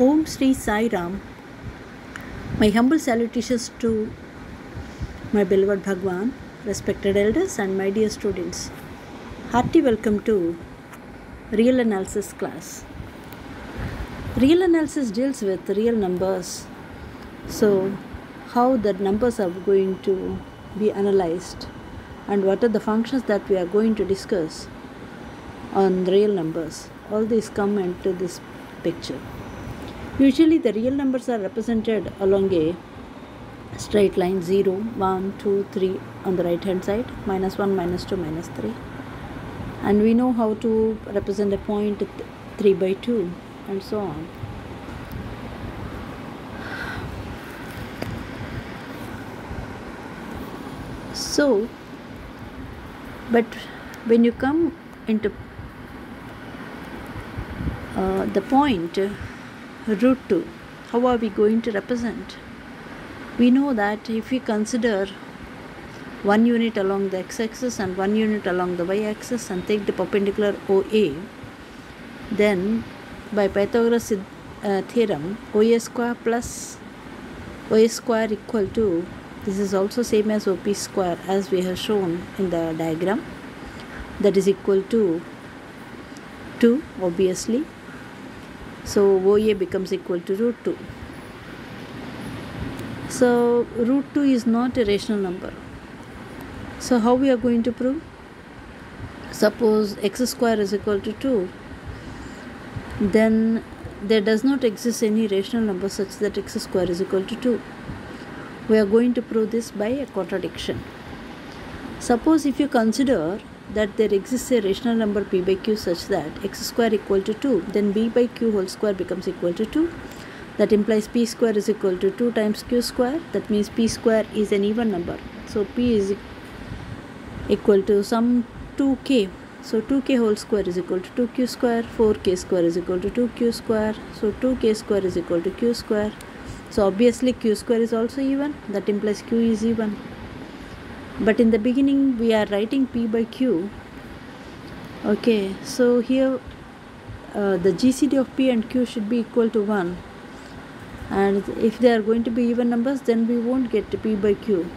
Om Sri Sai Ram. My humble salutations to my beloved Bhagwan, respected elders, and my dear students. Hearty welcome to Real Analysis class. Real analysis deals with real numbers. So, how the numbers are going to be analyzed and what are the functions that we are going to discuss on real numbers. All these come into this picture. Usually the real numbers are represented along a straight line 0, 1, 2, 3 on the right hand side, minus 1, minus 2, minus 3. And we know how to represent a point 3 by 2 and so on. So, but when you come into the point root 2, how are we going to represent? We know that if we consider one unit along the x-axis and one unit along the y-axis and take the perpendicular OA, then by Pythagoras theorem, OA square plus OA square equal to, this is also same as OP square as we have shown in the diagram, that is equal to 2 obviously. So OA becomes equal to root 2. So root 2 is not a rational number. So how we are going to prove? Suppose x square is equal to 2, then there does not exist any rational number such that x square is equal to 2. We are going to prove this by a contradiction. Suppose if you consider that there exists a rational number p by q such that x square equal to 2, then b by q whole square becomes equal to 2. That implies p square is equal to 2 times q square. That means p square is an even number. So p is equal to some 2k. So 2k whole square is equal to 2q square. 4k square is equal to 2q square. So 2k square is equal to q square. So obviously q square is also even. That implies q is even. But in the beginning we are writing p by q. Okay, so here the GCD of p and q should be equal to 1. And if they are going to be even numbers, then we won't get p by q.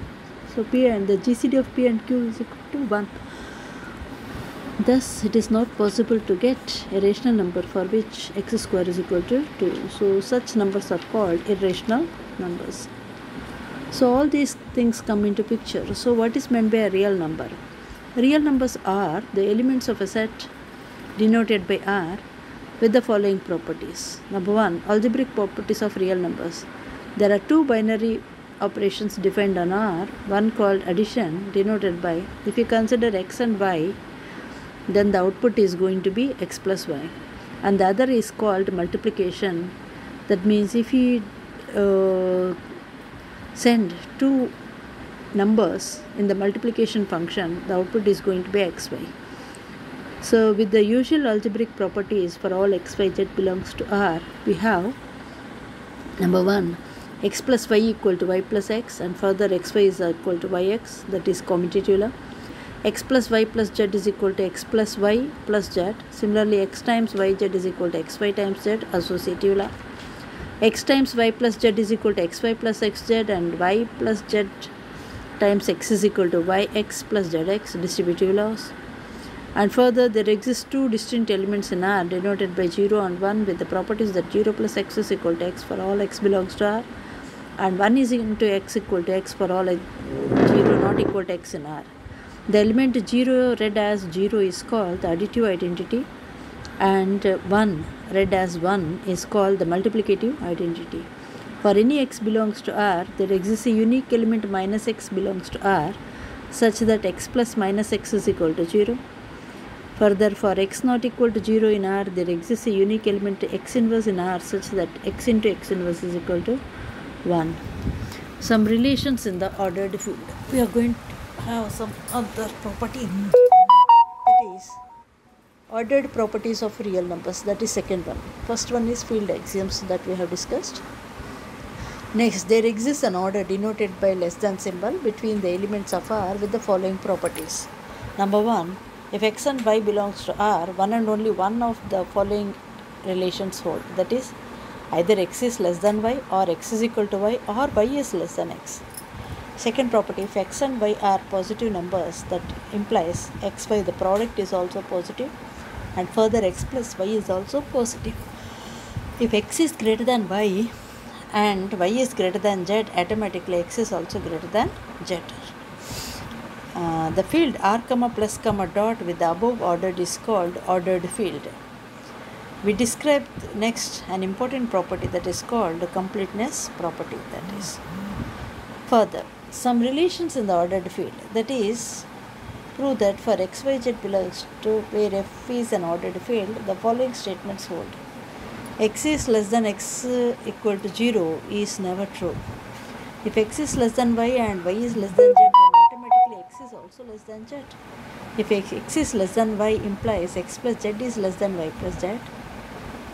So p and the GCD of p and q is equal to 1. Thus, it is not possible to get a rational number for which x square is equal to 2. So such numbers are called irrational numbers. So all these things come into picture. So what is meant by a real number? Real numbers are the elements of a set denoted by R with the following properties. Number 1, algebraic properties of real numbers. There are two binary operations defined on R, one called addition denoted by, if you consider x and y, then the output is going to be x plus y, and the other is called multiplication. That means if you send two numbers in the multiplication function, the output is going to be xy. So with the usual algebraic properties for all x, y, z belongs to R, we have number 1, x plus y equal to y plus x, and further xy is equal to yx, that is commutative. X plus y plus z is equal to x plus y plus z. Similarly, x times yz is equal to xy times z, associative law. X times y plus z is equal to xy plus xz, and y plus z times x is equal to yx plus zx, distributive laws. And further, there exist two distinct elements in R denoted by 0 and 1 with the properties that 0 plus x is equal to x for all x belongs to R, and 1 is into x equal to x for all 0 not equal to x in R. The element 0 read as 0 is called the additive identity, and 1 read as 1 is called the multiplicative identity. For any x belongs to R, there exists a unique element minus x belongs to R such that x plus minus x is equal to 0. Further, for x not equal to 0 in R, there exists a unique element x inverse in R such that x into x inverse is equal to 1. Some relations in the ordered field. We are going to have some other property, that is ordered properties of real numbers. That is second one. First one is field axioms that we have discussed. Next, there exists an order denoted by less than symbol between the elements of R with the following properties. Number 1, if x and y belongs to R, one and only one of the following relations hold. That is, Either x is less than y, or x is equal to y, or y is less than x. Second property, if x and y are positive numbers, that implies xy, the product is also positive, and further x plus y is also positive. If x is greater than y and y is greater than z, automatically x is also greater than z. The field r comma plus comma dot with the above ordered is called ordered field. We describe next an important property that is called completeness property. That is, further, some relations in the ordered field, that is, prove that for x, y, z belongs to where f is an ordered field, the following statements hold. X is less than x equal to 0 is never true. If x is less than y and y is less than z, then automatically x is also less than z. If x is less than y implies x plus z is less than y plus z.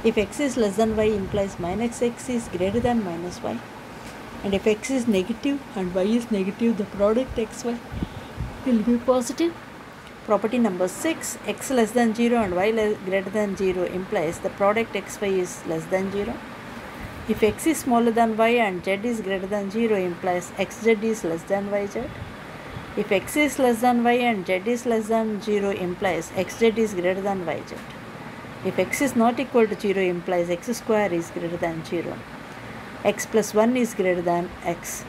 If x is less than y implies minus x is greater than minus y. And if x is negative and y is negative, the product xy will be positive. Property number 6, x less than 0 and y greater than 0 implies the product xy is less than 0. If x is smaller than y and z is greater than 0 implies xz is less than yz. If x is less than y and z is less than 0 implies xz is greater than yz. If x is not equal to 0 implies x square is greater than 0. X plus 1 is greater than x.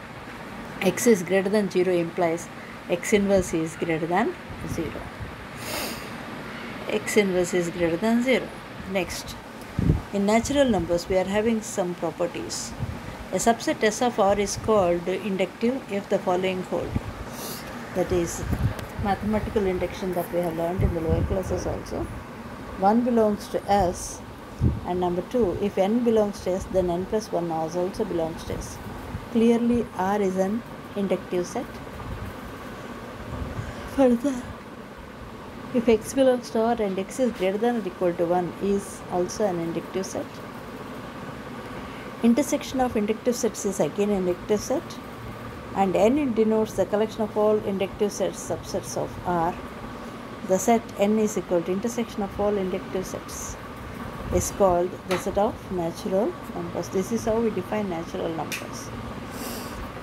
X is greater than 0 implies x inverse is greater than 0. X inverse is greater than 0. Next, in natural numbers we are having some properties. A subset S of R is called inductive if the following hold. That is mathematical induction that we have learned in the lower classes also. 1 belongs to S, and number 2, if n belongs to S, then n plus 1 also belongs to S. Clearly R is an inductive set. Further, if x belongs to R and x is greater than or equal to 1 is also an inductive set. Intersection of inductive sets is again an inductive set, and n denotes the collection of all inductive sets subsets of R. The set n is equal to intersection of all inductive sets is called the set of natural numbers. This is how we define natural numbers.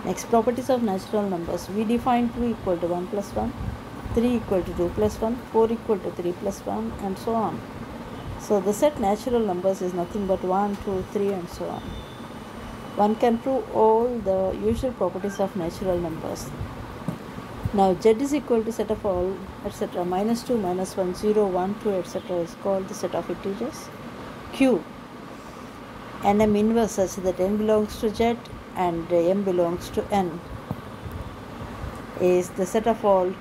Next, properties of natural numbers. We define 2 equal to 1 plus 1, 3 equal to 2 plus 1, 4 equal to 3 plus 1, and so on. So the set natural numbers is nothing but 1, 2, 3, and so on. One can prove all the usual properties of natural numbers. Now z is equal to set of all, etc. minus 2, minus 1, 0, 1, 2, etc. is called the set of integers. Q, nm inverse such that n belongs to z and m belongs to n is the set of all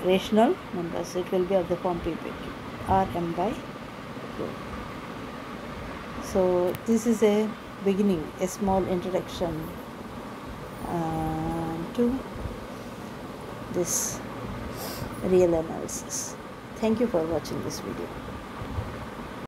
rational numbers. It will be of the form ppq, Rm by Q. So this is a beginning, a small introduction to this real analysis. Thank you for watching this video.